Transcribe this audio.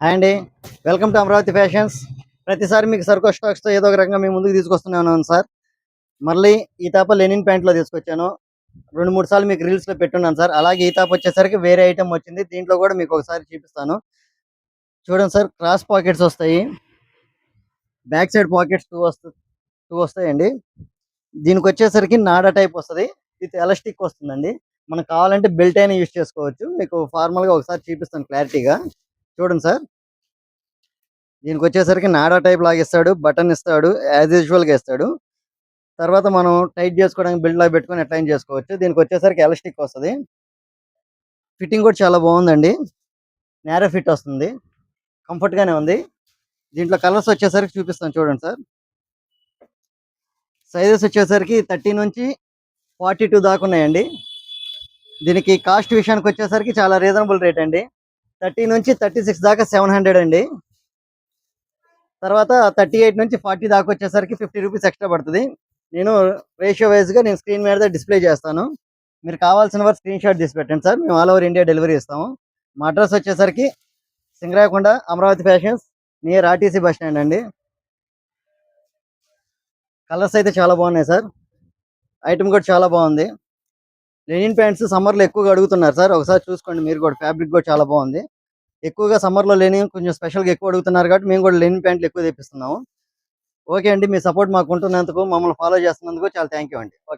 Hi అండి, welcome to Amaravati fashions. ప్రతిసారి మీకు సరుకు స్టాక్స్తో ఏదో ఒక రకంగా మేము ముందుకు తీసుకొస్తున్నాను సార్. మళ్ళీ ఈ తాప లెనిన్ ప్యాంట్లో తీసుకొచ్చాను. 2-3 సార్లు మీకు రీల్స్లో పెట్టున్నాను సార్. అలాగే ఈ తాప వచ్చేసరికి వేరే ఐటమ్ వచ్చింది. దీంట్లో కూడా మీకు ఒకసారి చూపిస్తాను. చూడండి సార్, క్రాస్ పాకెట్స్ వస్తాయి, బ్యాక్ సైడ్ పాకెట్స్ టూ వస్తాయండి. దీనికి వచ్చేసరికి నాడా టైప్ వస్తుంది, విత్ ఎలాస్టిక్ వస్తుందండి. మనకు కావాలంటే బెల్ట్ అయినా యూజ్ చేసుకోవచ్చు. మీకు ఫార్మల్గా ఒకసారి చూపిస్తాను క్లారిటీగా. చూడండి సార్, దీనికి వచ్చేసరికి నాడా టైప్ లాగా ఇస్తాడు, బటన్ ఇస్తాడు, యాజ్ యూజువల్గా ఇస్తాడు. తర్వాత మనం టైట్ చేసుకోవడానికి బెల్ట్ లాగా పెట్టుకొని అట్లైన్ చేసుకోవచ్చు. దీనికి వచ్చేసరికి ఎలాస్టిక్ వస్తుంది. ఫిట్టింగ్ కూడా చాలా బాగుందండి, నేరో ఫిట్ వస్తుంది, కంఫర్ట్గానే ఉంది. దీంట్లో కలర్స్ వచ్చేసరికి చూపిస్తాను చూడండి సార్. సైజెస్ వచ్చేసరికి 30 నుంచి 42 దాకా ఉన్నాయండి. దీనికి కాస్ట్ విషయానికి వచ్చేసరికి చాలా రీజనబుల్ రేట్ అండి. 30 నుంచి 36 దాకా 700 అండి. తర్వాత 38 నుంచి 40 దాకా వచ్చేసరికి 50 రూపీస్ ఎక్స్ట్రా పడుతుంది. నేను రేషియో వైజ్గా నేను స్క్రీన్ మీద డిస్ప్లే చేస్తాను. మీరు కావాల్సిన వారు స్క్రీన్ షాట్ తీసి పెట్టండి సార్, మేము ఆల్ ఓవర్ ఇండియా డెలివరీ ఇస్తాము. మా అడ్రస్ వచ్చేసరికి Singarayakonda, Amaravati fashions, near RTC bus stand అండి. కలర్స్ అయితే చాలా బాగున్నాయి సార్, ఐటమ్ కూడా చాలా బాగుంది. లెనిన్ ప్యాంట్స్ సమ్మర్లో ఎక్కువగా అడుగుతున్నారు సార్, ఒకసారి చూసుకోండి మీరు కూడా. ఫ్యాబ్రిక్ కూడా చాలా బాగుంది. ఎక్కువగా సమ్మర్లో లెనిన్ కొంచెం స్పెషల్గా ఎక్కువ అడుగుతున్నారు కాబట్టి మేము కూడా లెనిన్ ప్యాంట్లు ఎక్కువ తెప్పిస్తున్నాము. ఓకే అండి, మీ సపోర్ట్ మాకు ఉంటున్నందుకు, మమ్మల్ని ఫాలో చేస్తున్నందుకు చాలా థ్యాంక్ యూ అండి. ఓకే.